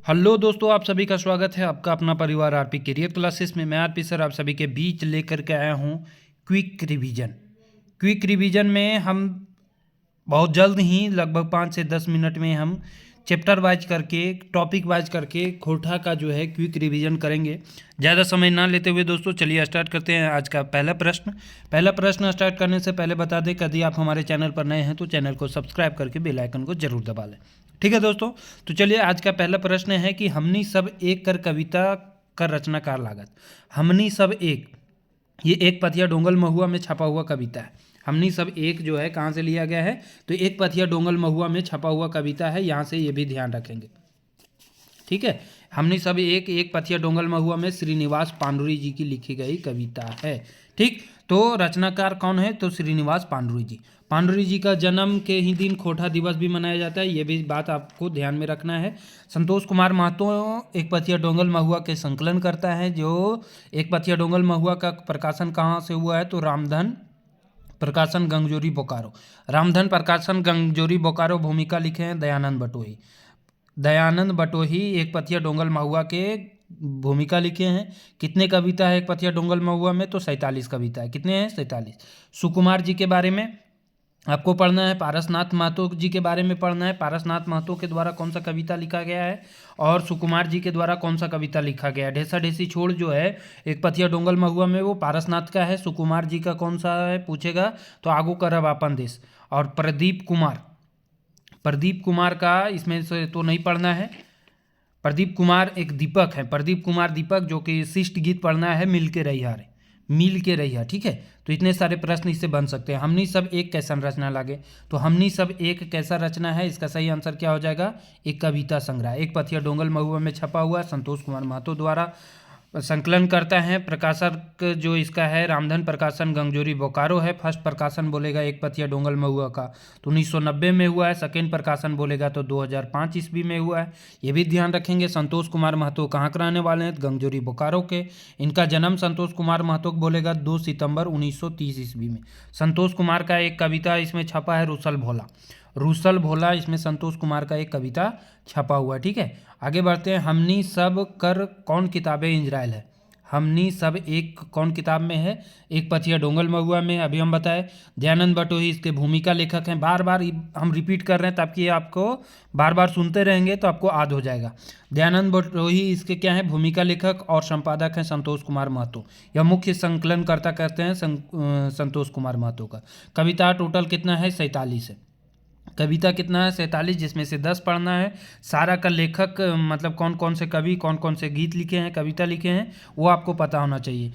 Hello दोस्तों, आप सभी का स्वागत है आपका अपना परिवार आरपी करियर क्लासेस में। मैं आरपी सर आप सभी के बीच लेकर के आया हूँ क्विक रिवीजन। क्विक रिवीजन में हम बहुत जल्द ही लगभग 5 से 10 मिनट में हम चैप्टर वाइज करके टॉपिक वाइज करके खोटा का जो है क्विक रिवीजन करेंगे। ज़्यादा समय ना लेते हुए दोस्तों चलिए स्टार्ट करते हैं आज का पहला प्रश्न स्टार्ट करने से पहले बता दें, यदि आप हमारे चैनल पर नए हैं तो चैनल को सब्सक्राइब करके बेल आइकन को जरूर दबा लें। ठीक है दोस्तों, तो चलिए आज का पहला प्रश्न है कि हमनी सब एक कर कविता कर रचनाकार लागत। हमनी सब एक, ये एक पथिया डोंगल महुआ में छपा हुआ कविता है। हमनी सब एक जो है कहाँ से लिया गया है, तो एक पथिया डोंगल महुआ में छपा हुआ कविता है, यहाँ से ये भी ध्यान रखेंगे। ठीक है, हमनी सब एक पथिया डोंगल महुआ में श्रीनिवास पांडुरी जी की लिखी गई कविता है। ठीक, तो रचनाकार कौन है, तो श्रीनिवास पांडुरी जी। पांडुरी जी का जन्म के ही दिन खोटा दिवस भी मनाया जाता है, ये भी बात आपको ध्यान में रखना है। संतोष कुमार महतो एक पथिया डोंगल महुआ के संकलन करता है। जो एक पथिया डोंगल महुआ का प्रकाशन कहाँ से हुआ है, तो रामधन प्रकाशन गंगजोरी बोकारो। रामधन प्रकाशन गंगजोरी बोकारो। भूमिका लिखे हैं दयानंद बटोही। दयानंद बटोही एक पथिया डोंगल महुआ के भूमिका लिखे हैं। कितने कविता है एक पथिया डोंगल महुआ में, तो 47 कविता है। कितने हैं, 47। सुकुमार जी के बारे में आपको पढ़ना है, पारसनाथ महतो जी के बारे में पढ़ना है। पारसनाथ महतो के द्वारा कौन सा कविता लिखा गया है और सुकुमार जी के द्वारा कौन सा कविता लिखा गया है। ढेसा ढेसी छोड़ जो है एक पथिया डोंगल महुआ में, वो पारसनाथ का है। सुकुमार जी का कौन सा है पूछेगा, तो आगू करब अपन देश। और प्रदीप कुमार का इसमें से तो नहीं पढ़ना है। प्रदीप कुमार एक दीपक है, प्रदीप कुमार दीपक, जो कि शिष्ट गीत पढ़ना है, मिल के रहिया रे, मिल के रहिया। ठीक है, तो इतने सारे प्रश्न इससे बन सकते हैं। हमनी सब एक कैसा रचना लागे, तो हमनी सब एक कैसा रचना है, इसका सही आंसर क्या हो जाएगा, एक कविता संग्रह। एक पथिया डोंगल महुआ में छपा हुआ, संतोष कुमार महतो द्वारा संकलन करता है। प्रकाशक जो इसका है रामधन प्रकाशन गंगजोरी बोकारो है। फर्स्ट प्रकाशन बोलेगा एक पथिया डोंगल महुआ का तो 1990 में हुआ है। सेकेंड प्रकाशन बोलेगा तो 2005 ईस्वी में हुआ है, ये भी ध्यान रखेंगे। संतोष कुमार महतो कहाँ के रहने वाले हैं, गंगजोरी बोकारो के। इनका जन्म संतोष कुमार महतो को बोलेगा 2 सितंबर 1930 ईस्वी में। संतोष कुमार का एक कविता इसमें छपा है, रूसल भोला। रूसल भोला इसमें संतोष कुमार का एक कविता छपा हुआ है। ठीक है, आगे बढ़ते हैं। हमनी सब कर कौन किताबें इजराइल है। हमनी सब एक कौन किताब में है, एक पथिया डोंगल महुआ में। अभी हम बताए दयानंद बटोही इसके भूमिका लेखक हैं। बार बार हम रिपीट कर रहे हैं ताकि आपको बार बार सुनते रहेंगे तो आपको याद हो जाएगा। दयानंद बटोही इसके क्या है, भूमिका लेखक, और संपादक हैं संतोष कुमार महतो। यह मुख्य संकलनकर्ता कहते हैं संतोष कुमार महतो का। कविता टोटल कितना है, 47 है। कविता कितना है, 47, जिसमें से 10 पढ़ना है। सारा का लेखक मतलब कौन कौन से कवि कौन कौन से गीत लिखे हैं, कविता लिखे हैं, वो आपको पता होना चाहिए।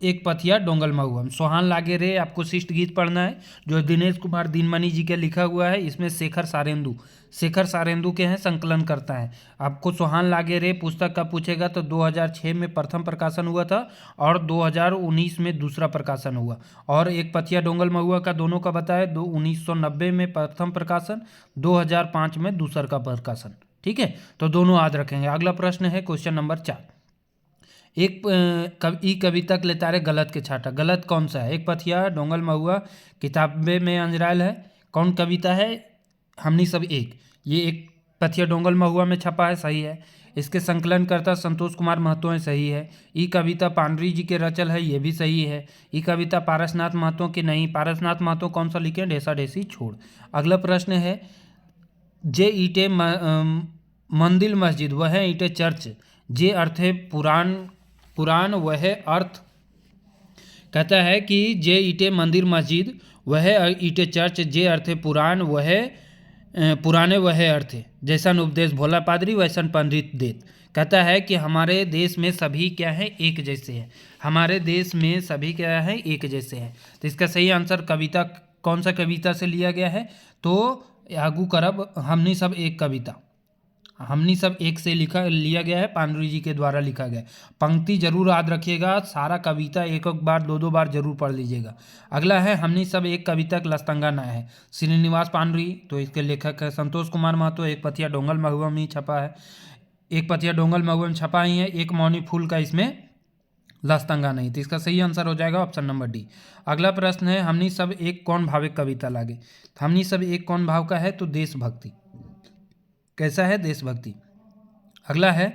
एक पथिया डोंगल महुआ, सोहान लागे रे आपको शिष्ट गीत पढ़ना है, जो दिनेश कुमार दिनमणि जी के लिखा हुआ है। इसमें शेखर सारेंदु के हैं, संकलन करता है। आपको सोहान लागे रे पुस्तक का पूछेगा तो 2006 में प्रथम प्रकाशन हुआ था और 2019 में दूसरा प्रकाशन हुआ। और एक पथिया डोंगल महुआ का दोनों का बताया, 1990 में प्रथम प्रकाशन, 2005 में दूसरा का प्रकाशन। ठीक है, तो दोनों याद रखेंगे। अगला प्रश्न है क्वेश्चन नंबर 4। एक कविता के लेतारे गलत के छाटा। गलत कौन सा है, एक पथिया डोंगल महुआ किताबे में अंजरायल है। कौन कविता है, हमनी सब एक, ये एक पथिया डोंगल महुआ में छपा है, सही है। इसके संकलनकर्ता संतोष कुमार महतो है, सही है। ई कविता पांडुरी जी के रचल है, ये भी सही है। ई कविता पारसनाथ महतो की नहीं, पारसनाथ महतो कौन सा लिखे, ढेसा ढेसी छोड़। अगला प्रश्न है, जे ईटे मंदिर मस्जिद वह ईटे चर्च, जे अर्थ है पुराण वह अर्थ। कहता है कि जे ईटे मंदिर मस्जिद वह ईटे चर्च, जे अर्थ है पुराण वह पुराने वह अर्थ है। जैसन उपदेश भोला पादरी वैसन पंडित देत। कहता है कि हमारे देश में सभी क्या है, एक जैसे हैं। हमारे देश में सभी क्या है, एक जैसे हैं। तो इसका सही आंसर कविता कौन सा कविता से लिया गया है, तो आगू करब हमनी सब एक कविता, हमनी सब एक से लिया गया है, पांडुरी जी के द्वारा लिखा गया है। पंक्ति जरूर याद रखिएगा, सारा कविता एक बार दो बार जरूर पढ़ लीजिएगा। अगला है हमनी सब एक कविता का लस्तंगा ना है, श्रीनिवास पांडुरी, तो इसके लेखक है संतोष कुमार महतो। एक पथिया डोंगल महुआ में छपा है, एक पथिया डोंगल महुआ में छपा ही है। एक मौनी फूल का इसमें लस्तंगा नहीं, तो इसका सही आंसर हो जाएगा ऑप्शन नंबर डी। अगला प्रश्न है, हमनी सब एक कौन भाविक कविता लागे। हमनी सब एक कौन भाव का है, तो देशभक्ति। कैसा है, देशभक्ति। अगला है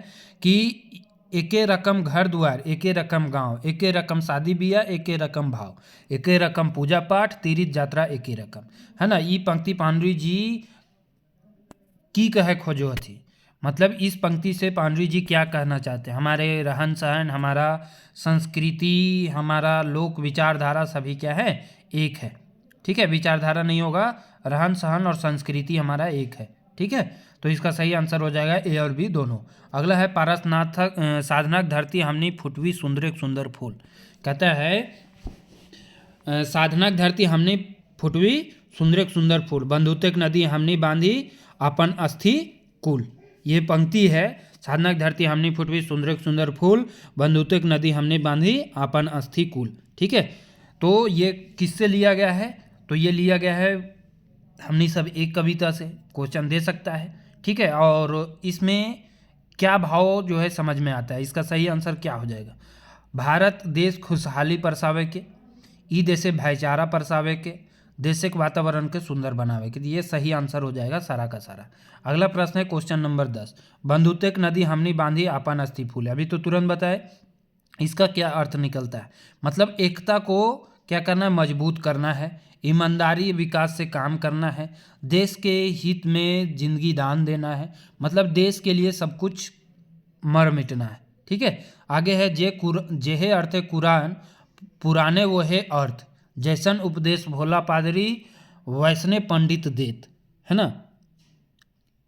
कि एके रकम घर द्वार, एके रकम गांव, एके रकम शादी बियाह, एके रकम भाव, एके रकम पूजा पाठ, तीर्थ यात्रा एके रकम, है ना। ई पंक्ति पांडुरी जी की कहे खोजो थी। मतलब इस पंक्ति से पांडुरी जी क्या कहना चाहते हैं, हमारे रहन सहन, हमारा संस्कृति, हमारा लोक विचारधारा सभी क्या है, एक है। ठीक है, विचारधारा नहीं होगा, रहन सहन और संस्कृति हमारा एक है। ठीक है, तो इसका सही आंसर हो जाएगा ए और बी दोनों। अगला है पारसनाथ साधनाक धरती हमनी फुटवी सुंदर एक सुंदर फूल। कहता है साधनाक धरती हमने फुटवी सुंदर एक सुंदर फूल, बंधुतेक नदी हमने बांधी अपन अस्थि कुल। ये पंक्ति है, साधनाक धरती हमने फुटवी सुंदर एक सुंदर फूल, बंधुतेक नदी हमने बांधी अपन अस्थि कुल। ठीक है, तो ये किससे लिया गया है, तो ये लिया गया है हमने सब एक कविता से, क्वेश्चन दे सकता है। ठीक है, और इसमें क्या भाव जो है समझ में आता है, इसका सही आंसर क्या हो जाएगा, भारत देश खुशहाली परसावे के, ई देशे भाईचारा परसावे के, देश के वातावरण के सुंदर बनावे के। ये सही आंसर हो जाएगा सारा का सारा। अगला प्रश्न है क्वेश्चन नंबर 10, बंधुतेक नदी हमने बांधी आपन अस्थि फूले। अभी तो तुरंत बताए, इसका क्या अर्थ निकलता है, मतलब एकता को क्या करना है, मजबूत करना है, ईमानदारी विकास से काम करना है, देश के हित में जिंदगी दान देना है, मतलब देश के लिए सब कुछ मर मिटना है। ठीक है, आगे है जेहे अर्थ कुरान पुराने वो है अर्थ, जैसन उपदेश भोला पादरी वैसने पंडित देत, है ना।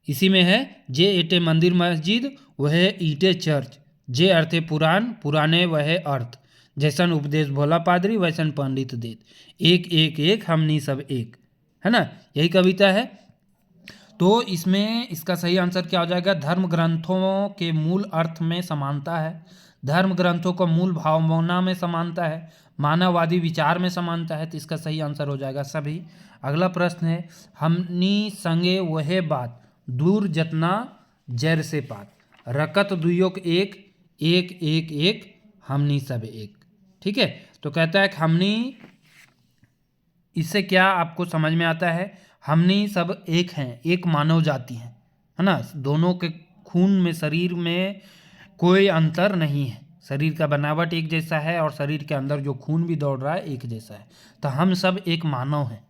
इसी में है जे एटे मंदिर मस्जिद वह ईटे चर्च, जे अर्थे पुराण पुराने वह अर्थ, जैसन उपदेश भोला पादरी वैसन पंडित देत, एक एक एक हमनी सब एक, है ना। यही कविता है। तो इसमें इसका सही आंसर क्या हो जाएगा, धर्म ग्रंथों के मूल अर्थ में समानता है, धर्म ग्रंथों को मूल भावना में समानता है, मानववादी विचार में समानता है, तो इसका सही आंसर हो जाएगा सभी। अगला प्रश्न है हमनी संगे वह बात दूर जतना जैर से पात, रकत दुयोग एक एक एक एक हमनी सब एक। ठीक है, तो कहता है कि हमनी, इससे क्या आपको समझ में आता है, हमनी सब एक हैं, एक मानव जाति है ना। दोनों के खून में, शरीर में कोई अंतर नहीं है, शरीर का बनावट एक जैसा है और शरीर के अंदर जो खून भी दौड़ रहा है एक जैसा है। तो हम सब एक मानव हैं,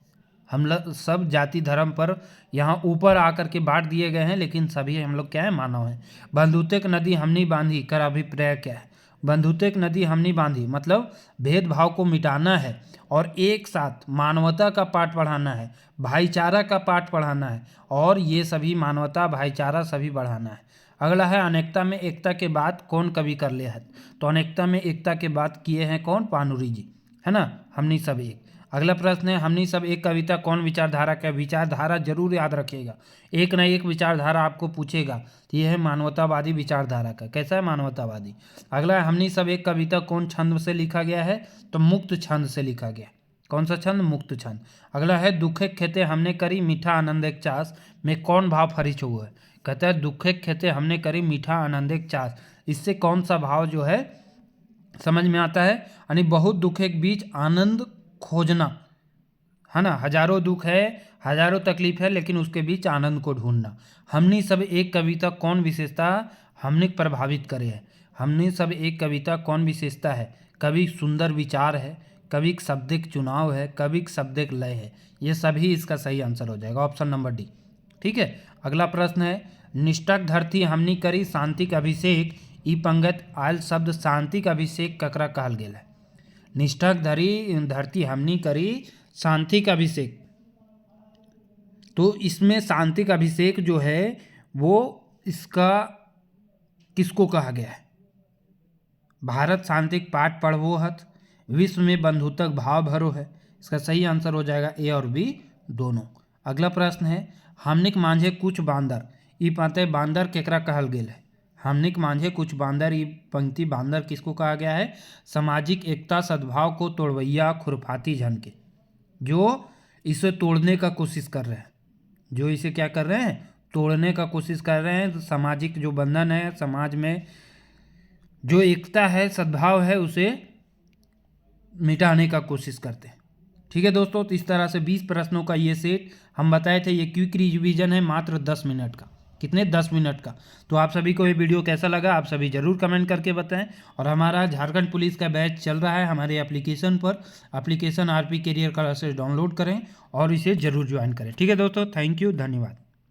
हम लोग सब जाति धर्म पर यहाँ ऊपर आकर के बांट दिए गए हैं, लेकिन सभी हम लोग क्या है, मानव हैं। बंधुतेक नदी हमनी बांधी कर अभिप्राय क्या है, बंधुतेक नदी हमनी बांधी मतलब भेदभाव को मिटाना है और एक साथ मानवता का पाठ पढ़ाना है, भाईचारा का पाठ पढ़ाना है, और ये सभी मानवता भाईचारा सभी बढ़ाना है। अगला है अनेकता में एकता के बात कौन कवि कर ले है, तो अनेकता में एकता के बात किए हैं कौन, पानुरी जी, है ना, हमनी सब एक। अगला प्रश्न है हमनी सब एक कविता कौन विचारधारा का, विचारधारा जरूर याद रखिएगा, एक न एक विचारधारा आपको पूछेगा, तो यह है मानवतावादी विचारधारा का। कैसा है, मानवतावादी। अगला है हमनी सब एक कविता कौन छंद से लिखा गया है, तो मुक्त छंद से लिखा गया। कौन सा छंद, मुक्त छंद। अगला है दुखे खेते हमने करी मीठा आनंद एक चास में कौन भाव फरिच हुआ है, कहता है दुखे खेते हमने करी मीठा आनंद एक चास, इससे कौन सा भाव जो है समझ में आता है, यानी बहुत दुखे के बीच आनंद खोजना, है ना, हजारों दुख है, हजारों तकलीफ है, लेकिन उसके बीच आनंद को ढूंढना। हमनी सब एक कविता कौन विशेषता हमने प्रभावित करे है, हमनी सब एक कविता कौन विशेषता है, कवि सुंदर विचार है, कवि शब्दिक चुनाव है, कवि शब्दिक लय है, ये सभी इसका सही आंसर हो जाएगा, ऑप्शन नंबर डी। ठीक है, अगला प्रश्न है निष्ठक धरती हमनी करी शांतिक अभिषेक, ई पंगत आयल शब्द शांतिक अभिषेक ककरा कहल गेल है, निष्ठक धरती हमनी करी शांतिक अभिषेक। तो इसमें शांतिक अभिषेक जो है वो इसका किसको कहा गया है, भारत शांतिक पाठ पढ़वो हथ, विश्व में बंधुतक भाव भरो है, इसका सही आंसर हो जाएगा ए और बी दोनों। अगला प्रश्न है हमनिक मांझे कुछ बांदर, ई पाते बांदर केकरा कहल गेल है, हमनिक मांझे कुछ बांदर, ई पंक्ति बांदर किसको कहा गया है, सामाजिक एकता सद्भाव को तोड़वैया खुरफाती जन के, जो इसे तोड़ने का कोशिश कर रहे हैं, जो इसे क्या कर रहे हैं, तोड़ने का कोशिश कर रहे हैं। तो सामाजिक जो बंधन है, समाज में जो एकता है, सद्भाव है, उसे मिटाने का कोशिश करते हैं। ठीक है दोस्तों, तो इस तरह से 20 प्रश्नों का ये सेट हम बताए थे, ये क्विक रिवीजन है मात्र 10 मिनट का। कितने 10 मिनट का। तो आप सभी को ये वीडियो कैसा लगा आप सभी ज़रूर कमेंट करके बताएं। और हमारा झारखंड पुलिस का बैच चल रहा है हमारे एप्लीकेशन पर, application RP career classes download करें और इसे ज़रूर ज्वाइन करें। ठीक है दोस्तों, थैंक यू, धन्यवाद।